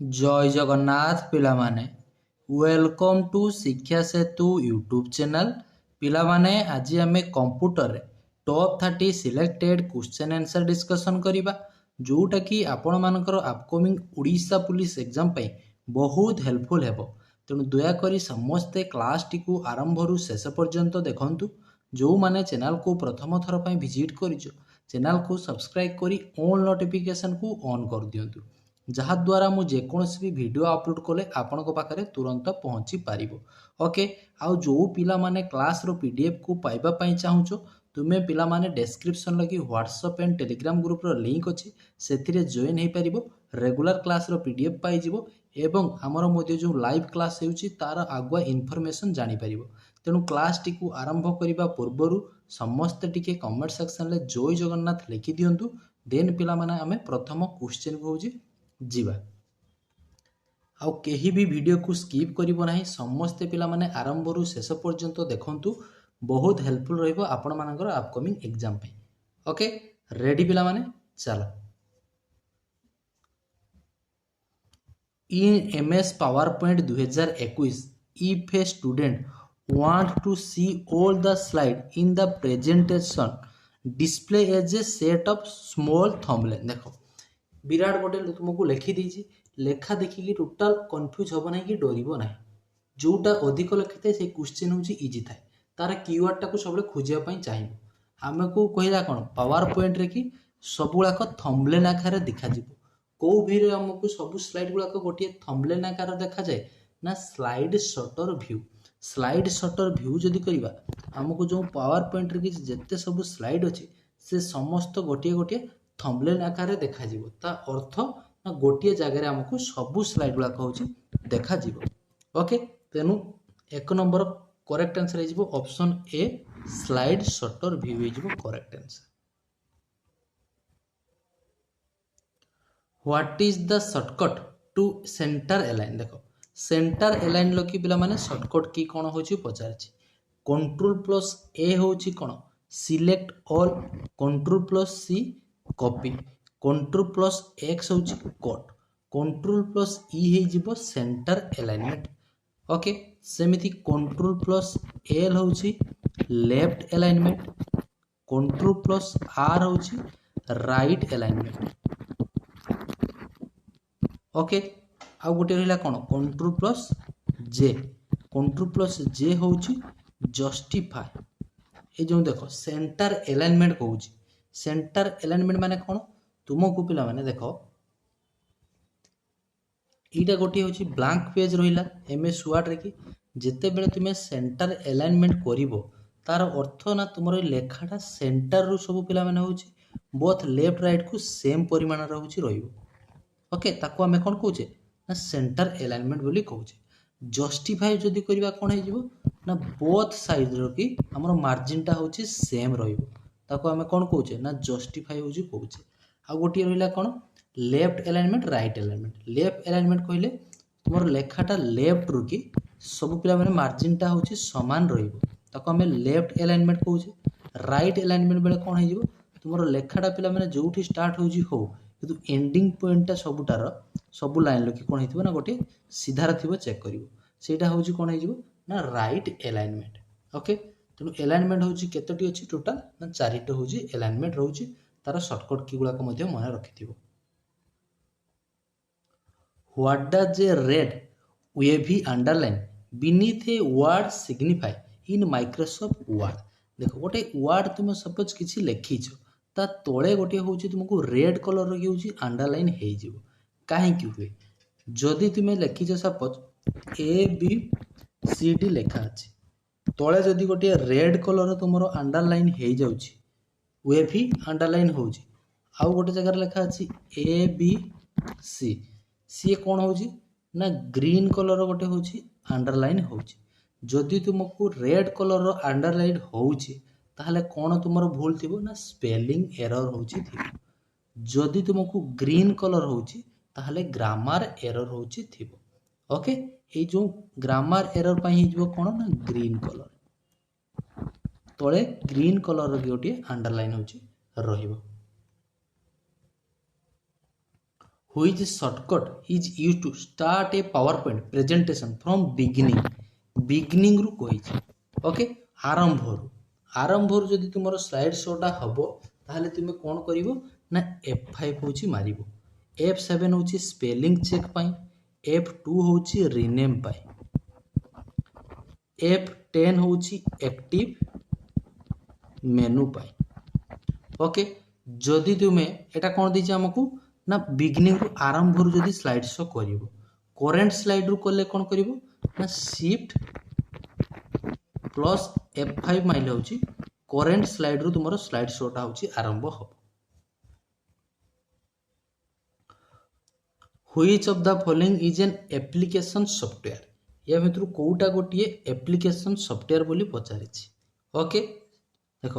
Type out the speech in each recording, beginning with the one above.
जय Jagannath पिलामाने welcome to शिक्षा सेतु YouTube channel पिलामाने आज आम कंप्यूटर रे top 30 selected question answer discussion करिबा जोटा कि आपण मानकर अपकमिंग उड़ीसा पुलिस एग्जाम पे बहुत हेल्पफुल हेबो। तेणु दयाकोरी समस्ते क्लास टी को आरंभ रु शेष पर्यंत देखंतु। जो माने चैनल को प्रथम थर पे विजिट करिजो चैनल को सब्सक्राइब करी ऑल नोटिफिकेशन को ऑन कर दियंतु जहाद्वारा मु जेकोसी भी वीडियो अपलोड कले आपणक पाखे तुरंत पहुँची पार। ओके आउ जो पिला माने क्लास रो पीडीएफ को पाइबा पई चाहूचो तुमे पिला माने डिस्क्रिप्शन लगी व्हाट्सएप एंड टेलीग्राम ग्रुप रो लिंक अछि सेथिरे जॉइन हे परिबो रेगुलर क्लास रो पीडीएफ पाई जिवो एवं हमर मध्ये जो लाइव क्लास हेउची तार आगुआ इन्फॉर्मेशन जानि परिबो। तेणु क्लास टी को आरंभ करिबा पूर्वरु समस्त टिके कमेंट सेक्शन ले जय जगन्नाथ लिखि दियंतु देन पिला माने आमे प्रथम क्वेश्चन को होची जीवा आउ केही भी वीडियो को स्किप करिवो नाही समस्त पिला माने आरंभ रु शेष पर्यंत देखंतु बहुत हेल्पफुल रहइबो आपण मानकर अपकमिंग एग्जाम पे। ओके रेडी पिला माने चलो in MS PowerPoint 2021 if a student want to see all the slide in the presentation display as a set of small thumbnail देखो विराट गोटे तुमको लिखि देछि लेखा देखिकी टोटाल कन्फ्यूज हबो नाही कि डरिबो नाही जोटा अधिक लिखिथे से क्वेश्चन होची इजी थाए तार कीवर्ड टाको सबले खोजिया पई चाहिबो आमे को कहिला कोन पावर पॉइंट रे कि सबुलाक थंबनेल आकार देखा जिवो को भी रे हमको सब स्लाइड गुलाक गोटे थंबनेल आकार देखा जाए ना स्लाइड शटर व्यू जदि करबा हमको जो पावर पॉइंट रे कि जत्ते सब स्लाइड अछि से समस्त गोटे गोटे थंबनेल आकार देखा जिवो ता अर्थ ना गोटे जगह रे हमको सब स्लाइड गुलाक होची देखा जिवो। ओके तेनु एक नंबर करेक्ट आंसर हे जिवो option A slide shutter view हे जिवो correct answer. What is the shortcut to center align देखो सेंटर अलाइन लकी पिला माने शॉर्टकट की कोन होची पचारछि कंट्रोल प्लस ए होची कोन select all control plus C copy control plus X होची कट कंट्रोल प्लस ई हे जिवो सेंटर अलाइनमेंट। ओके सेमिति कंट्रोल प्लस एल होची left alignment control plus R होची राइट अलाइनमेंट। ओके आउ गोटे रहिला कोन कंट्रोल प्लस जे होची जस्टिफाई ए जो देखो सेंटर अलाइनमेंट कहूची सेंटर अलाइनमेंट माने कोन तुमको पिला माने देखो एटा गोटे होची ब्लैंक पेज रहिला एमएस वर्ड रे कि जेते बेले तुमे सेंटर अलाइनमेंट करिवो तार अर्थ ना तुमरो लेखाटा सेंटर रु सब पिला माने होची बोथ लेफ्ट राइट को सेम परिमाण रे होची रहिबो। ओके ताको हमें कोन कहूचे ना सेंटर अलाइनमेंट बोली कहूचे। जस्टिफाई जदि करबा कोन हे जिवो ना बोथ साइड रो कि हमरो मार्जिन टा होची सेम रहिबो ताको हमें कोन कहूचे ना जस्टिफाई होची कहूचे। आ गोटी रहिला कोन left alignment right alignment left alignment कहले तुमरो लेखाटा लेफ्ट रु कि सब पिला माने मार्जिन टा होची समान रहिबो ताको हमें लेफ्ट अलाइनमेंट कहूचे। राइट अलाइनमेंट बेले कोन हे जिवो तुमरो लेखाटा पिला माने जोठी स्टार्ट होची हो किंतु एंडिंग पॉइंट टा सबुटार सब लाइन लकी कोन हेतिबो ना गोटे सीधा थिबो चेक करिवो सेटा होची कोन हे जिवो ना राइट अलाइनमेंट। ओके तेनु अलाइनमेंट होची केतोटी अछि टोटल ना चारिटा होची अलाइनमेंट रहउची तार शॉर्टकट की गुला को मध्ये मन रखिथिबो। What does a red wavy underline beneath a word signify in Microsoft Word देखो गोटे वर्ड तुम सपोज किछि लेखिछ ता तळे गोटे होची तुमको रेड कलर रो होची अंडरलाइन हे जिवो काहे कि हुए जदि तुमे लेखिछ suppose A B C D लेखा अछि तळे जदि गोटे रेड कलर तुमरो अंडरलाइन हे जाउची वेवी अंडरलाइन होची आउ गोटे जगह लेखा अछि ए बी सी सी कोन होची ना ग्रीन कलर गोटे होची अंडरलाइन होची जदि तुमको रेड कलर अंडरलाइन होची ताहले कोन तुमरो भूल थिबो ना स्पेलिंग एरर होची थिबो जदि तुमको ग्रीन कलर होची ताहले ग्रामर एरर होची थिबो। ओके ए जो ग्रामर एरर पई हिजबो कोन ना ग्रीन कलर तळे ग्रीन कलर रो गोटे अंडरलाइन होची रहिबो। Which shortcut is used to start a PowerPoint presentation from beginning? beginning ରୁ କହିଛି ଓକେ, ଆରମ୍ଭରୁ ଯଦି ତୁମର ସ୍ଲାଇଡ୍ ଶୋଟା ହବ ତାହେଲେ ତୁମେ କ'ଣ କରିବ ନା F5 ହେଉଛି ମାରିବ। F7 ହେଉଛି ସ୍ପେଲିଂ ଚେକ୍ ପାଇଁ, F2 ହେଉଛି ରିନେମ୍ ପାଇଁ, F10 ହେଉଛି ଆକ୍ଟିଭ ମେନୁ ପାଇଁ। ଓକେ, ଯଦି ତୁମେ এটা କ'ଣ ଦେଇଛି ଆମକୁ ନା ବିଗିନିଂରୁ ଆରମ୍ଭରୁ ଯଦି ସ୍ଲାଇଡ୍ ଶୋ କରିବ, କରେଣ୍ଟ ସ୍ଲାଇଡ୍ରୁ କଲେ କ'ଣ କରିବ ନା ଶିଫ୍ଟ ପ୍ଲସ୍ F5 ମାଇଲେ ହେଉଛି କରେଣ୍ଟ ସ୍ଲାଇଡ୍ରୁ ତୁମର ସ୍ଲାଇଡ୍ ଶୋଟା ହେଉଛି ଆରମ୍ଭ ହେବ। Which of the following is an application software? या ଭିତରୁ କୋଉଟା ଗୋଟିଏ application software ବୋଲି ପଚାରିଛି। ଓକେ, ଦେଖ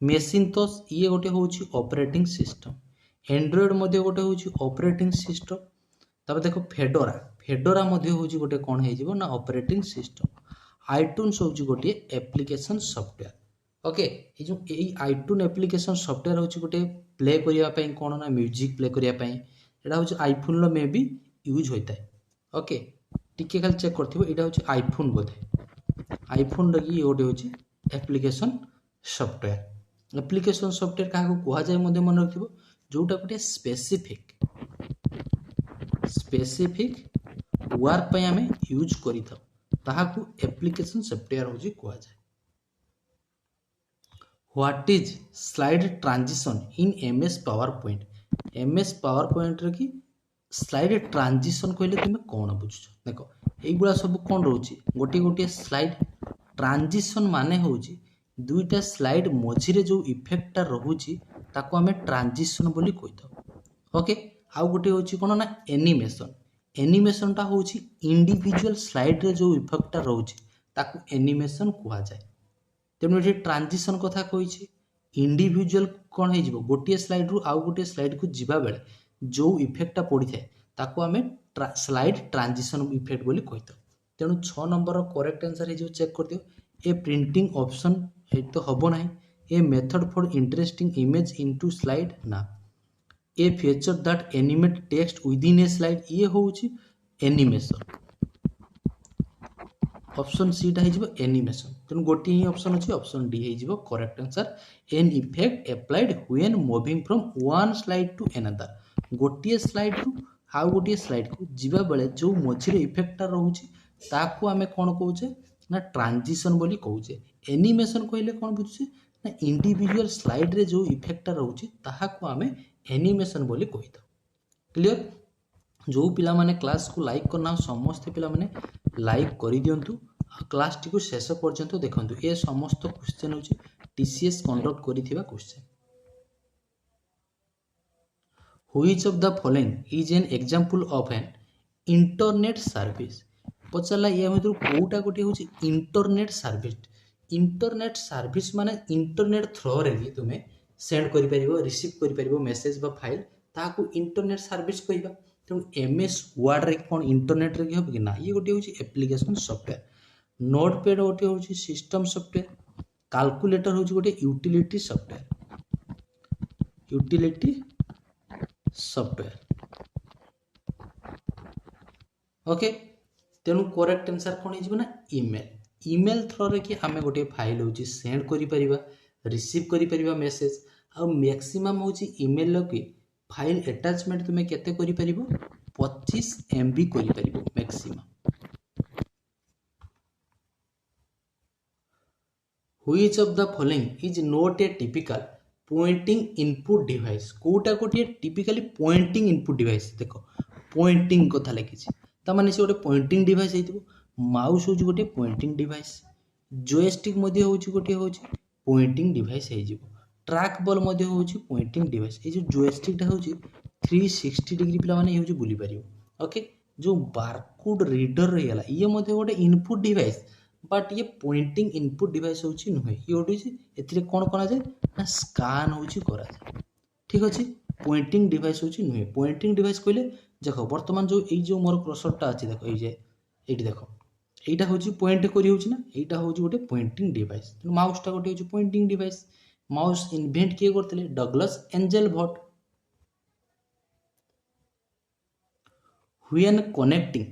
ମେସିନତୋସ୍ ଇଏ ଗୋଟେ ହେଉଛି ଅପରେଟିଂ ସିଷ୍ଟମ, ଆଣ୍ଡ୍ରଏଡ୍ ମଧ୍ୟ ଗୋଟେ ହେଉଛି ଅପରେଟିଂ ସିଷ୍ଟମ, ତାପରେ ଦେଖ ଫେଡୋରା ମଧ୍ୟ ହେଉଛି ଗୋଟେ କ'ଣ ହେଇଯିବ ନା ଅପରେଟିଂ ସିଷ୍ଟମ, ଆଇଟୁନ୍ସ ହେଉଛି ଗୋଟିଏ ଆପ୍ଲିକେସନ୍ ସଫ୍ଟୱେୟାର। ଓକେ, ଏଇ ଆଇଟୁନ୍ ଆପ୍ଲିକେସନ୍ ସଫ୍ଟୱେୟାର ହେଉଛି ଗୋଟେ ପ୍ଲେ କରିବା ପାଇଁ କ'ଣ ନା ମ୍ୟୁଜିକ୍ ପ୍ଲେ କରିବା ପାଇଁ, ଏଇଟା ହେଉଛି ଆଇଫୋନ୍ର ମେ ବି ୟୁଜ୍ ହୋଇଥାଏ। ଓକେ, ଟିକେ ଖାଲି ଚେକ୍ କରିଥିବ ଏଇଟା ହେଉଛି ଆଇଫୋନ୍ ବୋଧେ, ଆଇଫୋନ୍ର କି ଗୋଟେ ହେଉଛି ଆପ୍ଲିକେସନ୍ ସଫ୍ଟୱେୟାର। ଆପ୍ଲିକେସନ୍ ସଫ୍ଟୱେୟାର କାହାକୁ କୁହାଯାଏ ମଧ୍ୟ ମନେ ରଖିଥିବ, ଯେଉଁଟା ଗୋଟେ ସ୍ପେସିଫିକ୍ ୱାର୍କ ପାଇଁ ଆମେ ୟୁଜ୍ କରିଥାଉ ତାହାକୁ ଆପ୍ଲିକେସନ୍ ସଫ୍ଟୱେୟାର ହେଉଛି କୁହାଯାଏ। What is slide transition in MS PowerPoint? MS PowerPointରେ କି ସ୍ଲାଇଡ୍ ଟ୍ରାଞ୍ଜିସନ୍ କହିଲେ ତୁମେ କ'ଣ ବୁଝୁଛ? ଦେଖ এইগুলা ସବୁ କ'ଣ ରହୁଛି, ଗୋଟିଏ ସ୍ଲାଇଡ୍ ଟ୍ରାଞ୍ଜିସନ୍ ମାନେ ହେଉଛି ଦୁଇଟା ସ୍ଲାଇଡ୍ ମଝିରେ ଯେଉଁ ଇଫେକ୍ଟଟା ରହୁଛି ତାକୁ ଆମେ ଟ୍ରାଞ୍ଜିସନ୍ ବୋଲି କହିଥାଉ। ଓକେ, ଆଉ ଗୋଟେ ହେଉଛି କ'ଣ ନା ଏନିମେସନ୍ଟା ହେଉଛି ଇଣ୍ଡିଭିଜୁଆଲ ସ୍ଲାଇଡ୍ରେ ଯେଉଁ ଇଫେକ୍ଟଟା ରହୁଛି ତାକୁ ଏନିମେସନ୍ କୁହାଯାଏ। ତେଣୁ ଏଠି ଟ୍ରାଞ୍ଜିସନ୍ କଥା କହିଛି, ଇଣ୍ଡିଭିଜୁଆଲ କ'ଣ ହେଇଯିବ, ଗୋଟିଏ ସ୍ଲାଇଡ୍ରୁ ଆଉ ଗୋଟିଏ ସ୍ଲାଇଡ୍କୁ ଯିବା ବେଳେ ଯେଉଁ ଇଫେକ୍ଟଟା ପଡ଼ିଥାଏ ତାକୁ ଆମେ ସ୍ଲାଇଡ୍ ଟ୍ରାଞ୍ଜିସନ୍ ଇଫେକ୍ଟ ବୋଲି କହିଥାଉ। ତେଣୁ 6 ନମ୍ବରର କରେକ୍ଟ ଆନ୍ସର୍ ହେଇଯିବ, ଚେକ୍ କରିଦିଅ। ଏ ପ୍ରିଣ୍ଟିଂ ଅପସନ୍ ଏଇଠି ତ ହେବ ନାହିଁ। A method for interesting image into slide ନା। A feature that animate text within a slide, ଇଏ ହେଉଛି ଏନିମେସନ୍। ଅପସନ୍ ସିଟା ହେଇଯିବ ଏନିମେସନ୍। ତେଣୁ ଗୋଟିଏ ହିଁ ଅପସନ୍ ଅଛି, ଅପସନ୍ ଡି ହେଇଯିବ correct answer. An effect applied when moving from one slide to another, ଗୋଟିଏ ସ୍ଲାଇଡ୍ରୁ ଆଉ ଗୋଟିଏ ସ୍ଲାଇଡ୍କୁ ଯିବା ବେଳେ ଯେଉଁ ମଝିରେ ଇଫେକ୍ଟଟା ରହୁଛି ତାକୁ ଆମେ କ'ଣ କହୁଛେ ନା ଟ୍ରାଞ୍ଜିସନ୍ ବୋଲି କହୁଛେ। ଏନିମେସନ୍ କହିଲେ କ'ଣ ବୁଝୁଛେ ନା ଇଣ୍ଡିଭିଜୁଆଲ ସ୍ଲାଇଡ୍ରେ ଯେଉଁ ଇଫେକ୍ଟଟା ରହୁଛି ତାହାକୁ ଆମେ ଏନିମେସନ୍ ବୋଲି କହିଥାଉ। କ୍ଲିଅର? ଯେଉଁ ପିଲାମାନେ କ୍ଲାସ୍କୁ ଲାଇକ୍ କରିନାହ ସମସ୍ତେ ପିଲାମାନେ ଲାଇକ୍ କରିଦିଅନ୍ତୁ ଆଉ କ୍ଲାସ୍ଟିକୁ ଶେଷ ପର୍ଯ୍ୟନ୍ତ ଦେଖନ୍ତୁ। ଏ ସମସ୍ତ କ୍ୱେଶ୍ଚନ୍ ହେଉଛି TCS କଣ୍ଡକ୍ଟ କରିଥିବା question. Which of the following is an example of an internet service? ପଚାରିଲା ୟା ଭିତରୁ କେଉଁଟା ଗୋଟିଏ ହେଉଛି ଇଣ୍ଟରନେଟ୍ ସର୍ଭିସ୍। ଇଣ୍ଟରନେଟ୍ ସର୍ଭିସ୍ ମାନେ ଇଣ୍ଟରନେଟ୍ ଥ୍ରୋରେ ବି ତୁମେ ସେଣ୍ଡ କରିପାରିବ, ରିସିଭ୍ କରିପାରିବ ମେସେଜ୍ ବା ଫାଇଲ୍, ତାହାକୁ ଇଣ୍ଟରନେଟ୍ ସର୍ଭିସ୍ କହିବା। ତେଣୁ MS ୱାର୍ଡ଼ରେ କ'ଣ ଇଣ୍ଟରନେଟ୍ରେ କି ହେବ କି ନା, ଇଏ ଗୋଟିଏ ହେଉଛି ଆପ୍ଲିକେସନ୍ ସଫ୍ଟୱେୟାର। ନୋଟପ୍ୟାଡ୍ ଗୋଟିଏ ହେଉଛି ସିଷ୍ଟମ୍ ସଫ୍ଟୱେୟାର, କାଲକୁଲେଟର ହେଉଛି ଗୋଟିଏ ୟୁଟିଲିଟି ସଫ୍ଟୱେୟାର। ଓକେ, ତେଣୁ କରେକ୍ଟ ଆନ୍ସର୍ କ'ଣ ହେଇଯିବ ନା ଇମେଲ୍ ଥ୍ରୋରେ କି ଆମେ ଗୋଟିଏ ଫାଇଲ୍ ହେଉଛି ସେଣ୍ଡ କରିପାରିବା, ରିସିଭ୍ କରିପାରିବା ମେସେଜ୍। ଆଉ ମ୍ୟାକ୍ସିମମ୍ ହେଉଛି ଇମେଲ୍ର କି ଫାଇଲ୍ ଆଟାଚମେଣ୍ଟ ତୁମେ କେତେ କରିପାରିବ, 25 MB କରିପାରିବ maximum. Which of the following is not a typical pointing input device? କୋଉଟା ଗୋଟିଏ ଟିପିକାଲି ପଏଣ୍ଟିଂ ଇନପୁଟ୍ ଡିଭାଇସ୍। ଦେଖ ପଏଣ୍ଟିଂ କଥା ଲେଖିଛି, ତାମାନେ ସେ ଗୋଟେ ପଏଣ୍ଟିଂ ଡିଭାଇସ୍ ହେଇଥିବ। ମାଉସ୍ ହେଉଛି ଗୋଟିଏ ପଏଣ୍ଟିଂ ଡିଭାଇସ୍, ଜୟଷ୍ଟିକ୍ ମଧ୍ୟ ହେଉଛି ଗୋଟିଏ ହେଉଛି ପଏଣ୍ଟିଂ ଡିଭାଇସ୍ ହେଇଯିବ। ଟ୍ରାକ୍ ବଲ୍ ମଧ୍ୟ ହେଉଛି ପଏଣ୍ଟିଂ ଡିଭାଇସ୍। ଏଇ ଯେଉଁ ଜୟଷ୍ଟିକ୍ଟା ହେଉଛି 360 ଡିଗ୍ରୀ ପିଲାମାନେ ଇଏ ହେଉଛି ବୁଲିପାରିବ। ଓକେ, ଯେଉଁ ବାରକୋଡ୍ ରିଡର୍ ରହିଗଲା ଇଏ ମଧ୍ୟ ଗୋଟେ ଇନପୁଟ୍ ଡିଭାଇସ୍, ବଟ୍ ଇଏ ପଏଣ୍ଟିଂ ଇନପୁଟ୍ ଡିଭାଇସ୍ ହେଉଛି ନୁହେଁ। ଇଏ ଗୋଟେ ଏଥିରେ କ'ଣ କରାଯାଏ ନା ସ୍କାନ୍ ହେଉଛି କରାଯାଏ। ଠିକ୍ ଅଛି, ପଏଣ୍ଟିଂ ଡିଭାଇସ୍ ହେଉଛି ନୁହେଁ। ପଏଣ୍ଟିଂ ଡିଭାଇସ୍ କହିଲେ ଦେଖ ବର୍ତ୍ତମାନ ଯେଉଁ ଏଇ ଯେଉଁ ମୋର କ୍ରସରଟା ଅଛି, ଦେଖ ଏଇଠି ଦେଖ এইটা হচ্ছে পয়েন্ট করি হচ্ছে না, এইটা হচ্ছে গোটে পয়েন্টিং ডিভাইস। তেমন মাউসটা গোটে হচ্ছে পয়েন্টিং ডিভাইস। মাউস ইনভেন্ট কিଏ କରିଥିଲେ? Douglas angel Bhat. When connecting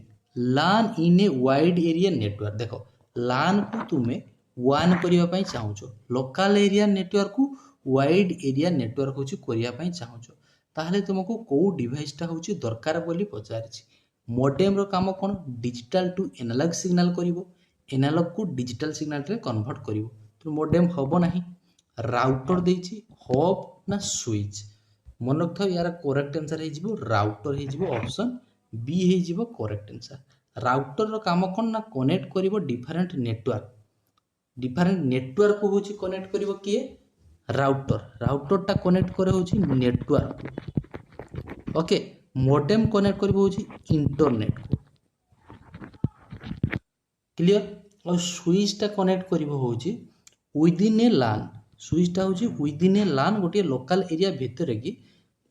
LAN in a wide area network. देख LAN को तुम्हें वन करने चाहूच, लोकल एरिया नेटवर्क को वाइड एरिया नेटवर्क हूँ करने चाहूच, ताहले तुमको कौ डिवाइसटा हूँ दरकार बोली पचारि। मोडेम रो काम कौन? डिजिटल टू एनालॉग सिग्नल करिवो, एनालॉग को डिजिटल सिग्नल रे कन्वर्ट करिवो। तो मोडेम हबो नाही। राउटर देछि हब ना स्विच? मन रख यार करेक्ट आंसर हो राउटर हो ऑप्शन बी हो करेक्ट आंसर। राउटर रो काम कौन ना कनेक्ट करिवो डिफरेंट नेटवर्क, डिफरेंट नेटवर्क को होची कनेक्ट करिवो किए? राउटर। राउटर टा कनेक्ट करे होची नेटवर्क। ओके, मोडेम कनेक्ट करिवो होची इंटरनेट को। क्लियर? और स्विच टा कनेक्ट करिवो होची विदिन ए LAN। स्विच टा होची विदिन ए LAN, गोटे लोकल एरिया भितर की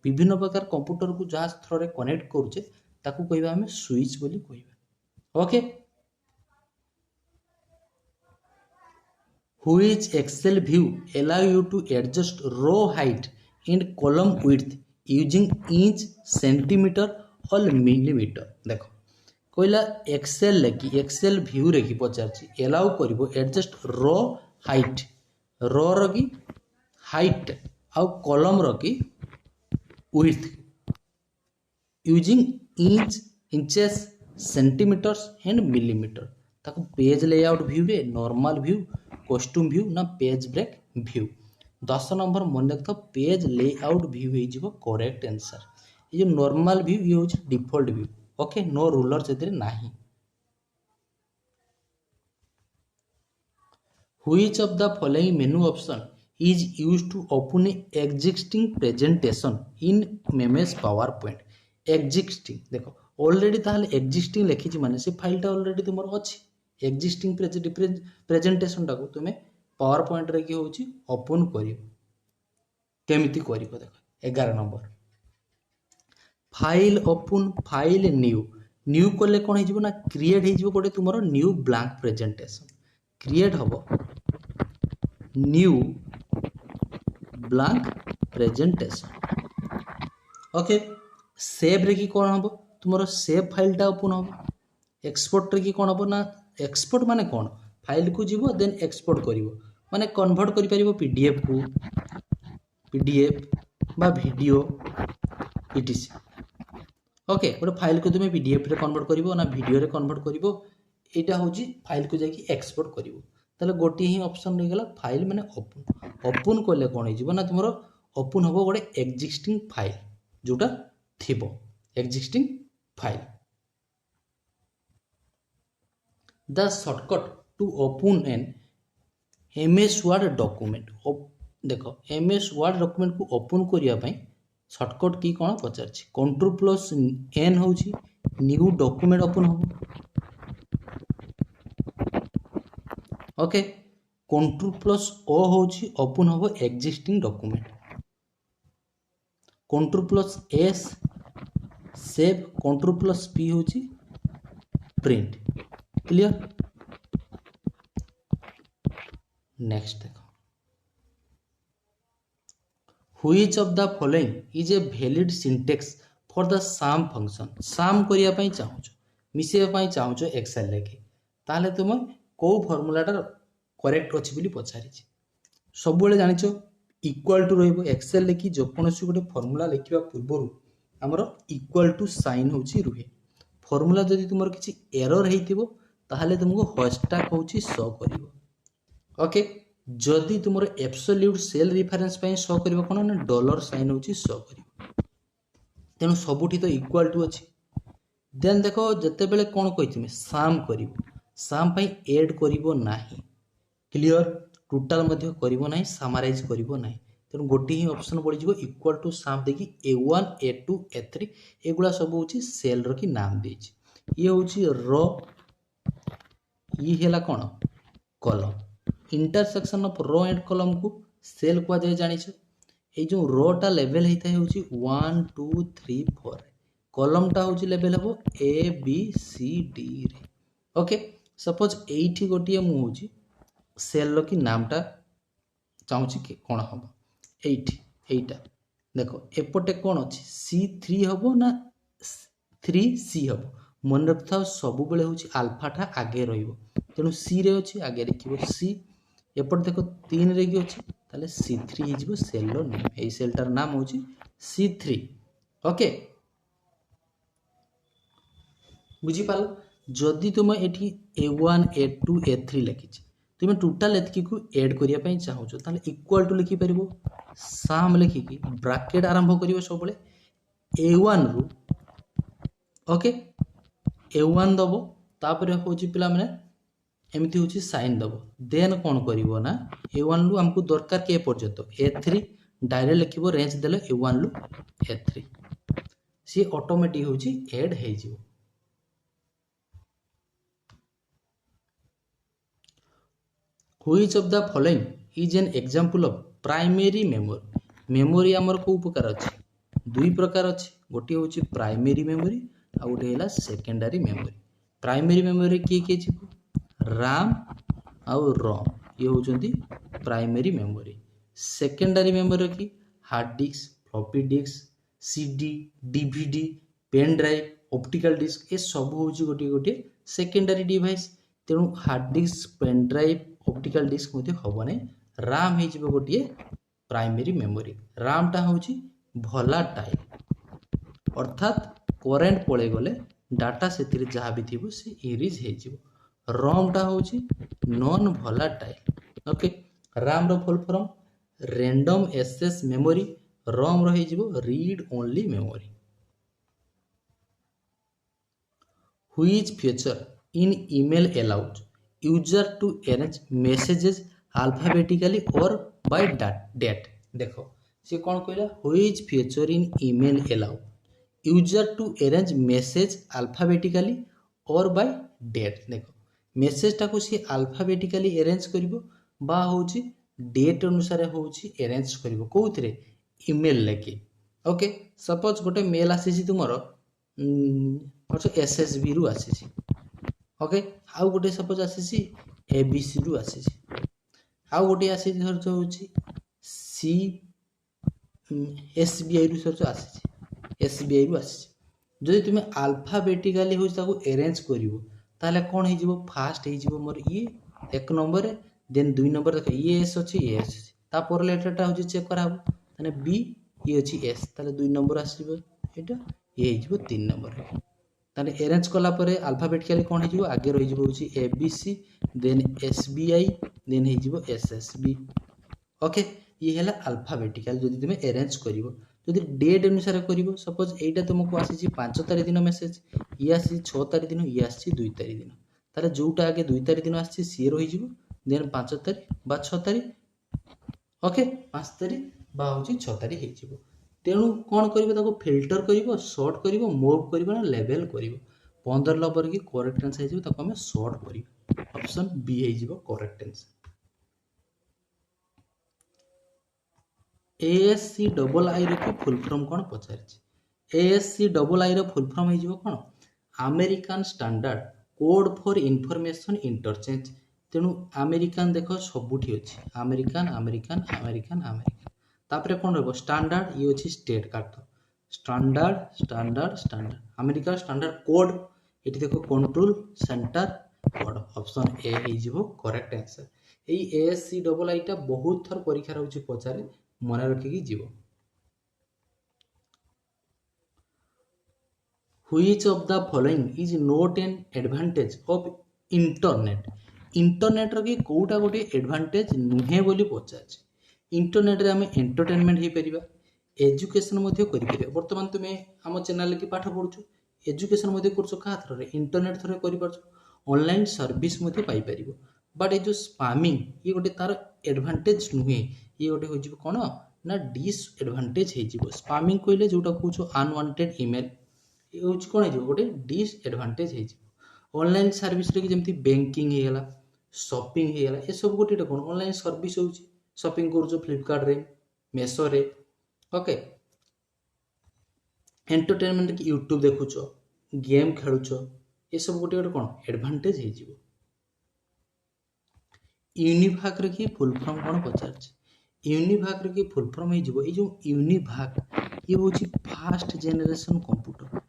विभिन्न प्रकार कंप्यूटर को जहाँ थ्रो रे कनेक्ट करूचे ताकू कहबा हमें स्विच बोली कहबा। Okay, Which Excel view allow you to adjust row height and column width using inch, centimeter or millimeter? देखो कहला एक्सेल लेकी एक्सेल व्यू रे की पचारची एलाउ करिवो एडजस्ट रो हाइट, रो रो की हाइट आउ कॉलम रो की width using inch, inches, centimetres and millimetre. ताको पेज लेआउट व्यू रे, नॉर्मल व्यू, कस्टम व्यू ना पेज ब्रेक व्यू। 10 नंबर मन रख पेज लेआउट व्यू हो करेक्ट आंसर। ये जो नॉर्मल व्यू ये होची default view. Okay, no ruler से नाही। Which of the following menu option is used to open existing presentation in MS PowerPoint? existing देखो ऑलरेडी ताहले existing लिखी माने से फाइल टा ऑलरेडी तुम अच्छी existing प्रेजेंटेशन टाको तुम्हें पावर पॉइंट रे की होची ओपन करियो। केमिति करियो देखो 11 number file open, file new. New कले कोन हे जिवो ना क्रिएट हे जिवो गोटे तुमरो न्यू ब्लैंक प्रेजेंटेशन क्रिएट हबो, new blank presentation. Okay, save रे की कोन हबो तुमरो सेव फाइल टा ओपन हबो। एक्सपोर्ट रे की कोन हबो ना एक्सपोर्ट माने कोन फाइल को जीवो देन एक्सपोर्ट करिवो माने कन्वर्ट करि परिवो पीडीएफ को, पीडीएफ बा वीडियो इटीसी। ओके, गोटे फाइल को तुम पीडीएफ रे कन्वर्ट करिवो ना वीडियो रे कन्वर्ट करिवो, एटा होची फाइल को जाकी एक्सपोर्ट करिवो। ताले गोटी ही ऑप्शन रह गला फाइल माने ओपन। ओपन करले कोन हे जिवो ना तुमरो ओपन हबो गोटे एक्जिस्टिंग फाइल जोटा थिबो, existing file. The shortcut to open an MS Word document. देखो एमएस वर्ड डॉक्यूमेंट को ओपन करिया पई शॉर्टकट की कोन पचारछि? Ctrl+N होछि न्यू डॉक्यूमेंट ओपन हो। ओके, Ctrl+O होछि ओपन हो existing document. Ctrl+S save, Ctrl+P होछि प्रिंट। क्लियर? नेक्स्ट देखो Which of the following is a valid syntax for the sum function? sum करिया पई चाहूचो, मिसेया पई चाहूचो एक्सेल लेके, ताले तुम को फार्मूलाटा करेक्ट अछि बोली पछारि छी। सब बेले जानिचो इक्वल टू रहइबो एक्सेल लेकी जो कोनोसी गोटे फार्मूला लेखिबा पूर्वरु हमरो इक्वल टू साइन होची रुहे। फार्मूला जदि तुमर किछि एरर हेतिबो ताहले तुमको हैशटैग होची शो करिवो। ओके, जदि तुमर एब्सोल्यूट सेल रेफरेंस पई शो करिवो कोन ना डॉलर साइन होची शो करिवो। तेनु सबुठी तो इक्वल टू अछि। देन देखो जते बेले कोन कहिथिमे सम करिवो, सम पई ऐड करिवो नाही। क्लियर? टोटल मध्य करिवो नाही, समराइज करिवो नाही। तेनु गोटी ही ऑप्शन पड़ी जिवो इक्वल टू सम देखि A1 A2 A3 एगुला सब होची सेल रो की नाम देछि। ये होची रो, ये हेला कोन column. Intersection of row and column को सेल को जाय जानिछो। ए जो रो टा लेवल हेता होची 1 2 3 4, कॉलम टा होची लेवल हबो A B C D रे। ओके, सपोज एठी गोटी मु होची सेल रो की नामटा चाहूची कि कोन हबो एठी एटा। देखो एपटे कोन अछि C3 हबो ना 3C हम मन रखता सब बेले हूँ आल्फाटा आगे रेणु सी रे अच्छी आगे लिखो सी एपट देख 3 रे अच्छी ताले C3 हो सेल नेम ये सेलटार नाम हूँ C3 ओके बुझीपाल जदि तुम ये A1 A2 A3 लिखी तुम टोटाल एतिकी को एड करने चाहूँ ताले इक्वल टू लिखिपर साम लिखिकी ब्राकेट आरंभ कर सब A1 रु ओके A1 दब तापर हूँ पिला माने एमती हूँ साइन दब देन कौन कर A1 रु आमको दरकार के पर्यंत A3 डायरेक्ट लिखिब रेंज देले A1 रु A3 सी ऑटोमेटिक हूँ एड हो Which of the following is an example of primary memory? Memory आमर को प्रकार अच्छी दुई प्रकार अच्छी गोटे हूँ प्राइमरी मेमोरी आ गोटे है सेकेंडरी मेमोरी प्राइमरी मेमोरी किए किए जीव राम आउ रोम ये होती प्राइमरी मेमोरी सेकेंडरी मेमोरी की hard disk floppy disk CD DVD pen drive optical disk ये सब हूँ गोटे गोटे सेकेंडरी डिवाइस तेणु hard disk pen drive optical disk हम ना राम हो गोटे प्राइमरी मेमोरी रामटा हूँ भोलाटाइल अर्थात करेन्ट पड़े गले डाटा से जहाँ भी थी से इरेज हो रमटा हूँ नॉन भोलाटाइल ओके राम रो full form random access memory ROM read only memory which feature in email allows user to arrange messages alphabetically और बाय डेट देखो सी कौन कहला which feature in email allow user to arrange message alphabetically और by date देखो मेसेजटा को सी alphabetically arrange करिवो बा होची डेट अनुसार होची अरेंज करिवो कोउथरे ईमेल लेके ओके सपोज गोटे मेल आसीची तुमरो एसएसबी रु आसीची ओके आउ गोटे सपोज आसीची एबीसी रु आसीची आउ गोटे आसीची सर्च होची सी एसबीआई रु सर्च आसीची एसबीआई रु आसीची जदि तुम अल्फाबेटिकली होची ताको अरेंज करिवो ताले कोन हे जिवो फास्ट हे जिवो मोर ये एक नंबर रे देन दुई नंबर देख ये एस अछि ये एस ता पर लेटरटा होची चेक कराबो तने बी ये अछि एस ताले दुई नंबर आसीबो एटा ये हे जिवो तीन नंबर रे ताने अरेंज कला परे अल्फाबेटिकली कोन हे जिवो आगे रहि जिवो होची एबीसी देन एसबीआई देन हे जिवो एसएसबी ओके ये हैला अल्फाबेटिकल जदि तुम अरेंज करिवो जदि डेट अनुसार करिवो सपोज एटा तुमको आसीची 5 तारिख दिन मेसेज ये आसी 6 तारिख दिन ये आसी 2 तारिख दिन ताले जोटा आगे 2 तारिख दिन आसी सी रहि जिवो देन 5 तारिख बा 6 तारिख ओके 5 तारिख बा होची 6 तारिख हे जिवो तेणु कौन करिवो ताको फिल्टर करिवो सॉर्ट करिवो मूव करिवो ना लेवल करिवो 15 नंबर की करेक्ट आंसर हे जिवो ताको हमें सॉर्ट करिवो ऑप्शन बी हे जिवो correct answer A S C double I रो फुल फॉर्म कौन पचार एएससी डबल आई रो फुल फॉर्म हो कौन American standard code for information interchange तेणु अमेरिकन देख सबुठी अच्छी अमेरिकन अमेरिकन अमेरिकन अमेरिकन तापर कौन रहा स्टैंडर्ड ये अच्छी स्टेट काट standard standard standard America standard code ये देखो control centre code option A हो करेक्ट आंसर यही एएससी डबल आईटा बहुत थर परीक्षा रोचे पचारे मन रखिकी जीव which of the following is not an advantage of internet internet रो कि कोटा गोटे एडवांटेज नुहे बोली पचार इंटरनेट रे हमें एंटरटेनमेंट हो परिबा एजुकेशन मध्य करि परिबा वर्तमान तुमे हम चैनल की पाठ पढुछु एजुकेशन मध्य करछो का थरे इंटरनेट थरे करि परछो ऑनलाइन सर्विस मध्य पाई परिबो बट ए जो स्पैमिंग ये गोटे तार एडवांटेज नुहे ये गोटे हो कौन ना डिसएडवांटेज हो स्पैमिंग कहले जोटा कहूँ अनवांटेड ईमेल ये हूँ कौन हो गोटे डिसएडवांटेज हो ऑनलाइन सर्विस रे जमती बैंकिंग होगला शॉपिंग होगला ये सब गोटे कौन ऑनलाइन सर्विस हो शॉपिंग कर फ्लिपकार्ट रे मेसो रे ओके एंटरटेनमेंट की यूट्यूब देखुच गेम खेलुच ये सब गोटे गोटे कौन एडवांटेज हो यूनिभाग की फुल फॉर्म कौन पचार यूनिभाग की फुल फॉर्म हो जो यूनिभाग ये हूँ first generation computer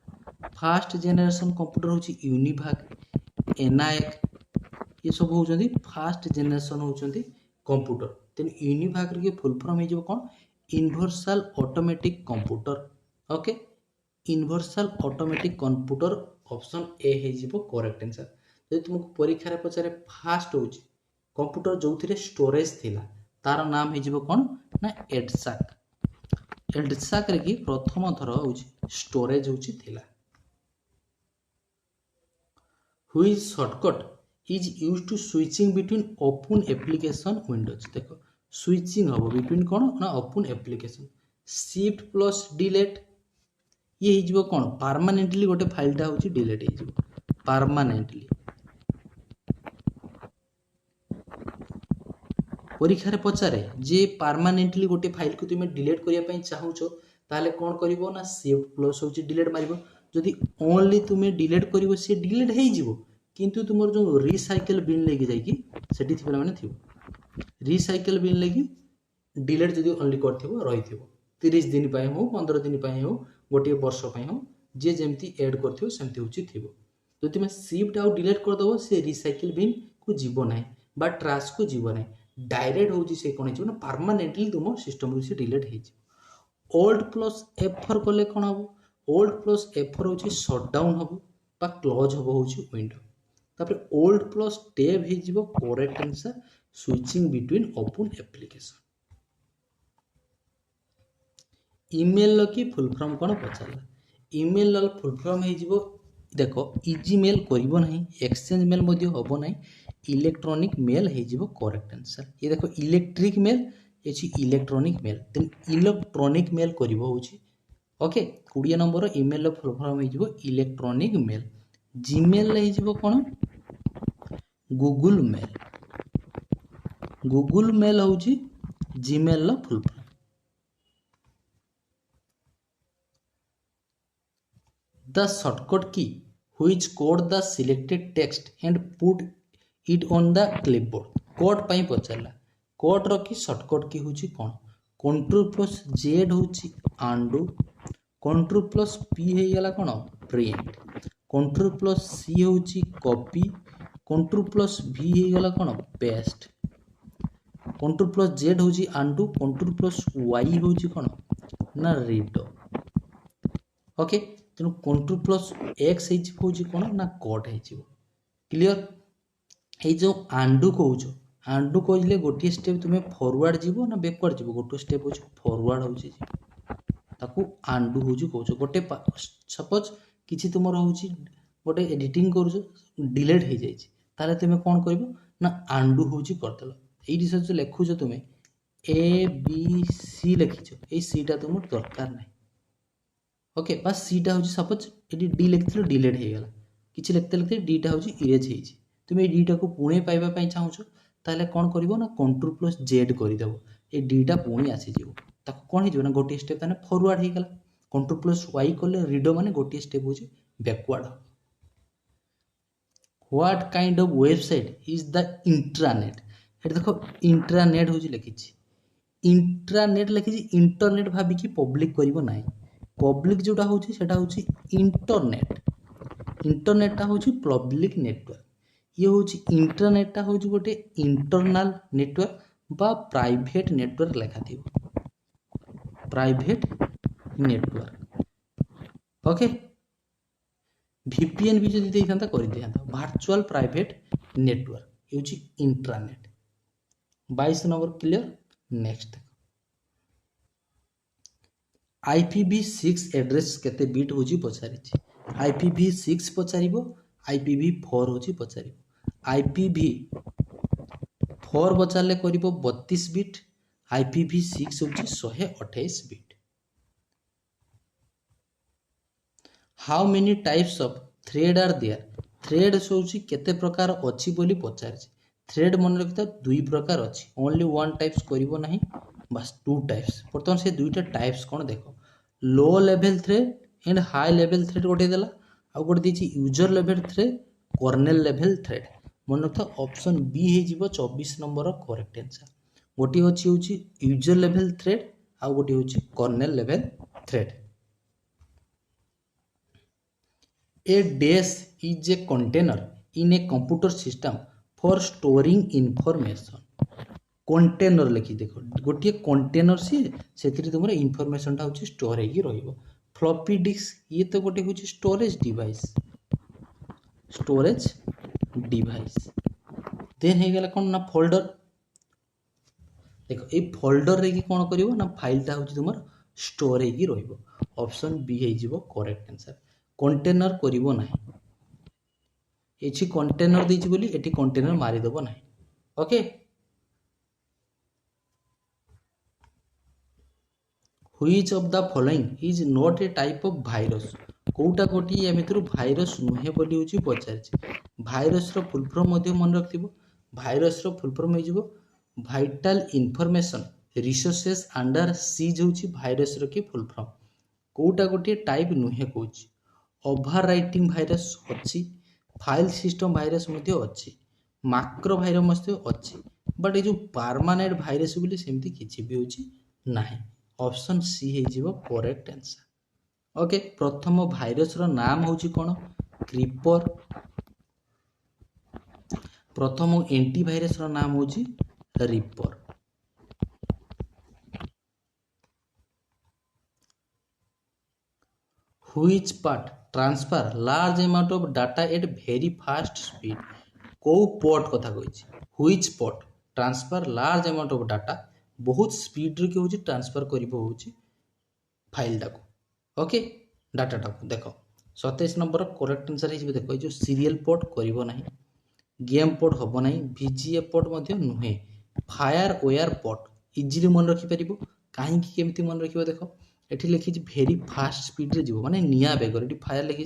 first generation computer होची यूनिभाग एनाएक ये सब होचंदी फास्ट जेनेरेशन होचंदी कंप्यूटर तेन यूनिभाग रे फुल फॉर्म हे जब कोन universal automatic computer okay universal automatic computer option A हे जिवो करेक्ट आंसर जदि तुमको परीक्षा रे पचारे फास्ट होची कंप्यूटर जोथिरे स्टोरेज थिला तार नाम हे जिवो कोन ना एडसाक रे की प्रथम थर होची स्टोरेज होची थिला which shortcut is used to switching between open application windows देखो स्विचिंग हबो बिटवीन कोन ना open application shift plus delete ये ही जीवो कोन परमानेंटली गोटे फाइल टा होची डिलीट हे जीवो परमानेंटली परीक्षा रे पचारे जे परमानेंटली गोटे फाइल को तुमे डिलीट करिया पई चाहूचो ताले कोन करिवो ना शिफ्ट प्लस होची डिलीट मारिवो जदि ओनली तुमे डिलीट करिवो से डिलीट हे जीवो किंतु तुमर जो रिसाइकल बिन लेके जाई कि सेठी थिबला माने थिबो रिसाइकल बिन लेके डिलीट जदि ओनली करथिबो रहिथिबो 30 दिन पई हो 15 दिन पई हो गोटे वर्ष पई हो जे जेमती ऐड करथिबो सेमती होची थिबो तो तुमे शिफ्ट आउ डिलीट कर दबो से रिसाइकल बिन को जीवो नाही बा ट्रैश को जीवो नाही डायरेक्ट होची से कोन हिजो ना परमानेंटली तुम सिस्टम रू से डिलीट हे ओल्ड प्लस F4 कले कोन हबो ओल्ड प्लस F4 होची शट डाउन हबो बा क्लोज हबो होची विंडो तापर ओल्ड प्लस टैब हे जिवो correct answer switching between open application email लो की फुल फॉर्म कोन पचारला ईमेल लो फुल फॉर्म हे जिवो देखो इजी मेल करिवो नाही एक्सचेंज मेल मध्ये हबो नाही इलेक्ट्रॉनिक मेल हे जिवो करेक्ट आंसर ये देखो इलेक्ट्रिक मेल ये छि electronic mail then electronic mail करिवो होछि ओके 20 नंबर ईमेल लो फुल फॉर्म हे जिवो इलेक्ट्रॉनिक मेल जीमेल हे जिवो कोन गूगल मेल होछि जीमेल लो full form the shortcut key which code the selected text and put it on the clipboard code पई पचरला कोड रो की शॉर्टकट की होची कोन कंट्रोल प्लस जेड होची आंडू कंट्रोल प्लस पी हे गेला कोन प्रिंट कंट्रोल प्लस सी होची copy control plus we हे गेला कोन pest control plus Z होची आंडू control plus Y होची कोन ना रीड ओके तेणु कंट्रोल प्लस एक्स हो कौन ना कट हो क्लीयर ये जो आंडू कौच आंडू कहले गोटे स्टेप तुम्हें फॉरवर्ड जीवो ना बैकवर्ड जीवो गोटे स्टेप हो फॉरवर्ड हो आंडू हो कौच गोटे सपोज किसी तुम गोटे एडिटिंग कर डिलीट हो जाए तुम्हें कौन कर ना आंडू हो करदेल ये जो लिखुच तुम्हें ए बी सी लिखिच ये सीटा तुम दरकार ना ओके बस सीटा हूँ सपोज ये डी लिखी डिलीट हो गला किसी लिखते लिखते डीटा हूँ इरेज हो तुम्हें डीटा को पुणे पाइबा चाहूच ताले कौन कर ना कंट्रोल प्लस जेड करदेव ये डीटा पुणी आसीज कौन हो ना गोटे स्टेप मैंने फॉरवर्ड हो गला कंट्रोल प्लस वाई कले रीडो माने गोटे स्टेप हूँ backward what kind of website is the intranet ये देखो इंट्रानेट हूँ लिखी इंट्रानेट लिखी इंटरनेट भाविकी पब्लिक कर ना पब्लिक जोटा होची सेटा होची इंटरनेट इंटरनेटा होची पब्लिक नेटवर्क ये होची इंटरनेटा होची गोटे इंटरनल नेटवर्क बा प्राइवेट नेटवर्क लेखा थी प्राइवेट नेटवर्क ओके VPN भी जदि देइथांता कर दियांता वर्चुअल प्राइवेट नेटवर्क ये होची intranet 22 number clear next IPv6 address केते बिट होची पचारि IPv6 पचारिबो IPv4 होची पचारिबो IPv4 पचारले करिबो 32 बिट IPv6 होची 128 bit how many types of thread are there thread होची केते प्रकार अछि बोली पचारछि थ्रेड मन रखता दुई प्रकार अछि ओनली वन टाइप्स करिवो नाही बस टू टाइप्स बर्तमान से दुईटा टाइप्स कौन देखो low level thread and high level thread गोटे देला आ गोटे देछि user level thread kernel level thread मन रखता ऑप्शन बी हे जिवो 24 नंबर करेक्ट आंसर गोटे होछि यूजर लेवल थ्रेड आ गोटे होछि kernel level thread a desk is a container in a computer system for storing information. Container लिखि देख गोटे कंटेनर सी तुम इनफॉरमेशनटा हूँ स्टोर हो। फ्लॉपी डिस्क ये तो गोटे हूँ storage device, storage device. Then हो गला कौन ना फोल्डर। देख ये फोल्डर रे कि कौन कर ना फाइलटा हूँ तुम स्टोर हो। ऑप्शन बी हो करेक्ट आंसर। कंटेनर करिवो नाही, एछि कंटेनर देछि बोली एठी कंटेनर मारी देबो नाही। Okay, which of the following is not a type of virus. कोउटा गोटी या मित्रु भाइरस नुहे बोली होछि पचारछि। भाइरस रो फुल फॉर्म मध्ये मन रखिबो। भाइरस रो फुल फॉर्म हो vital information resources under siege होछि भाइरस रो की फुल फॉर्म। कोउटा गोटी टाइप नुहे कोछि। ओवर राइटिंग भाइरस अछि, फाइल सिस्टम भाइरस मध्ये अछि, माक्रो भाइरस मध्ये अछि, बट ए जो परमानेंट भाइरस बोली सेमती किछि भी होछि नाही। ऑप्शन सी हे जिवो करेक्ट आंसर। ओके, प्रथम भाइरस रो नाम होछि कोन? क्रीपर। प्रथम एंटीभाइरस रो नाम होछि reaper. Which port transfer large amount of data at very fast speed. को पोर्ट कथा कहिछि? Which port transfer large amount of data बहुत स्पीड रे के होछि ट्रांसफर करिवो होछि फाइल टाको। ओके, डाटा टाको देखो 27 नंबर करेक्ट आंसर हे देखो जो सीरियल पोर्ट करिवो नाही, गेम पोर्ट होबो नाही, वीजीए पोर्ट मध्ये नुहे, फायर वेयर पोर्ट इजीली मन रखि परिबो। काहे कि केमती मन रखिबो देखो एठी लिखि भेरी फास्ट स्पीड रे जीवो माने निया बेगर। एठी फायर लिखि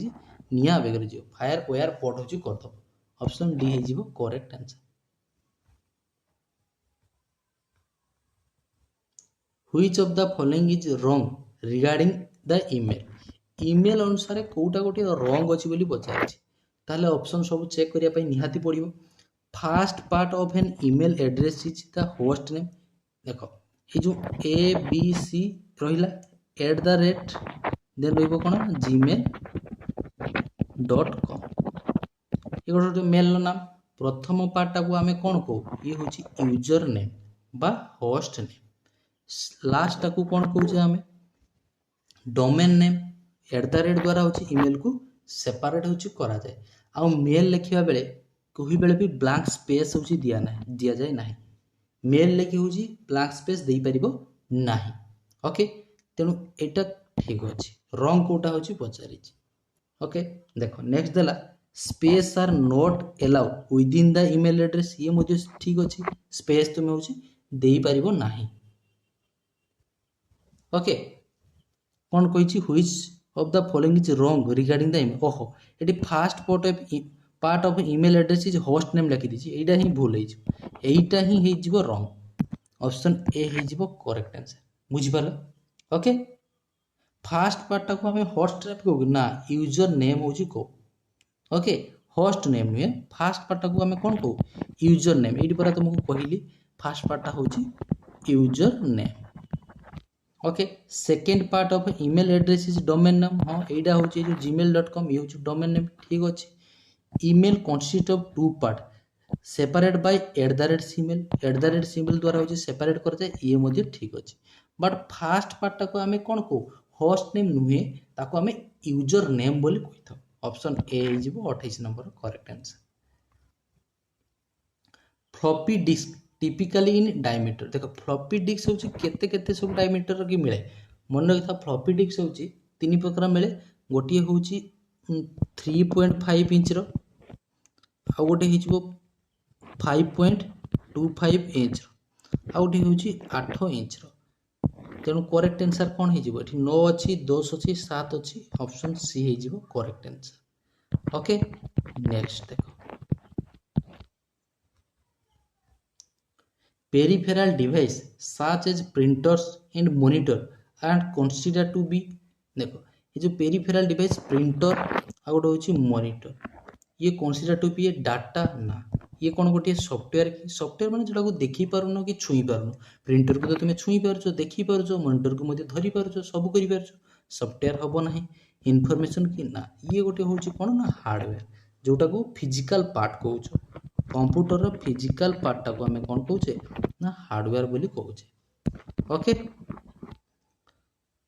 निया बेगर जीवो, फायर वेयर पोर्ट होची करदो। ऑप्शन डी हे जीवो correct answer. Which of the following is wrong regarding the email. Email अनुसार कोउटा गोटे रॉन्ग अछि बोली पचारछि, ताले ऑप्शन सब चेक करिया पई निहाती पड़िबो। First part of an email address is the host name. देखो ये जो ए बी सी रहिला एट द रेट देन रहिबो कोन gmail.com। ये गोटे मेल नाम। प्रथम पार्टा को आमे कोन को ये होची यूजर नेम बा होस्ट नेम। लास्ट को कोन कहूचे आमे domain name. At the rate द्वारा होची ईमेल को सेपरेट होची करा जाए। आ मेल लिखिबा बेले कोही बेले भी ब्लैंक स्पेस होची दिया जाए नाही। मेल लिखि होची ब्लैंक स्पेस देई परिबो नाही। ओके, तेणु एटा ठीक अछि। रॉन्ग कोटा होची पचारि। ओके, देखो नेक्स्ट देला space are not allowed within the email address. ये मुझे ठीक अछि, स्पेस तुम होची देई परिबो नाही। ओके, कोन कहिछि which of the following is wrong regarding the email. ओहो, एटी first part of email address is host name लिखि दिछि, एटा ही भूल हेछि, एटा ही हे जिवो रॉन्ग। ऑप्शन ए हे जिवो करेक्ट आंसर। बुझि पालो? ओके, फास्ट पार्ट को हमें होस्ट नेम कहू ना, यूजर नेम होची को। ओके, होस्ट नेम नुहे, फास्ट पार्ट को हमें कौन कहू यूजर नेम। एटी पर तुमको कहली फास्ट पार्ट होची user name. Okay, second part of email address is domain name. हां एटा होची जो gmail.com ये होची डोमेन नेम, ठीक अछि। Email consist of two part separate by @at symbol. @At symbol द्वारा होची सेपरेट कर जाए, ये मध्ये ठीक अछि। बट फास्ट पार्ट को हमें कौन कहू होस्ट नेम नुहे, ताको हमें यूजर नेम बोली कहिथाउ। ऑप्शन ए जिवो 28 number correct answer. Floppy disk typically in diameter. देखो फ्लॉपी डिस्क होची केते केते सब डायमीटर की मिले मन रखिथा। फ्लॉपी डिस्क होची तीन प्रकार मिले। गोटे होची 3.5 इंच रो, आ गोटे हिजबो 5.25 इंच रो, आ गोटे होची 8 इंच रो। तेणु करेक्ट आंसर कौन हो 9 अच्छी 10 अच्छी 7 अच्छी। ऑप्शन सी हो करेक्ट आंसर। ओके, नेक्स्ट देखो peripheral device such as printers and monitor and consider to be. देखो ये जो पेरिफेरल डिवाइस प्रिंटर आ गोटे होची मॉनिटर, ये consider to be a data ना। ये कौन गोटे सॉफ्टवेयर की सॉफ्टवेयर माने जोटा को देखि पारुनो कि छुई पारुनो। प्रिंटर को तो तुम छुई पारछो, देखि पारछो, मॉनिटर को मते धरि पारछो, सब करि पारछो। सॉफ्टवेयर हबो नाही। इनफॉरमेशन कि ना ये गोटे हूँ कौन ना हार्डवेयर जोटा को फिजिकल पार्ट कौच कंप्यूटर फिजिकल पार्टा को आम कौन कौचे ना हार्डवेयर बोली कौचे ओके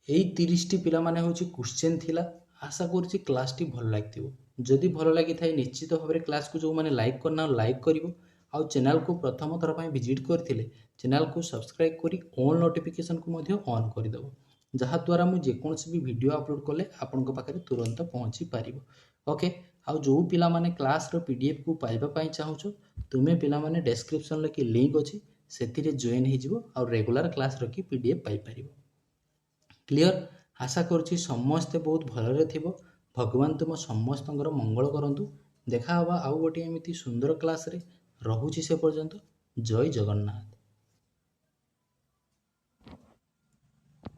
यही 30टी पिला माने होची क्वेश्चन थिला आशा करूची क्लास टी भल लागिथिबो जदि भल लागि थाए निश्चित भाव में क्लास को जो माने लाइक करना लाइक करिवो आउ चैनल को प्रथम थर पई विजिट करथिले चैनल को सब्सक्राइब करी ऑल नोटिफिकेशन को मध्य ऑन कर देबो जहा द्वारा मु जे कोनसी भी वीडियो अपलोड कले आपनका पाखरे तुरंत पहुंची पारिबो ओके आउ जो पिला माने क्लास रो पीडीएफ को पाइबा पई चाहूचो तुमे पिला माने डिस्क्रिप्शन ले कि लिंक अछि सेथिरे जॉइन हे जिवो आउ रेगुलर क्लास रो कि पीडीएफ पाइ पारिबो क्लियर आशा करुच्ची समस्ते बहुत भलरे थिबो भगवान तुम समस्तंकर मंगल करंतु देखा हवा आउ गोटे एमिति सुंदर क्लास रे रहुची से पर्यंत जय जगन्नाथ।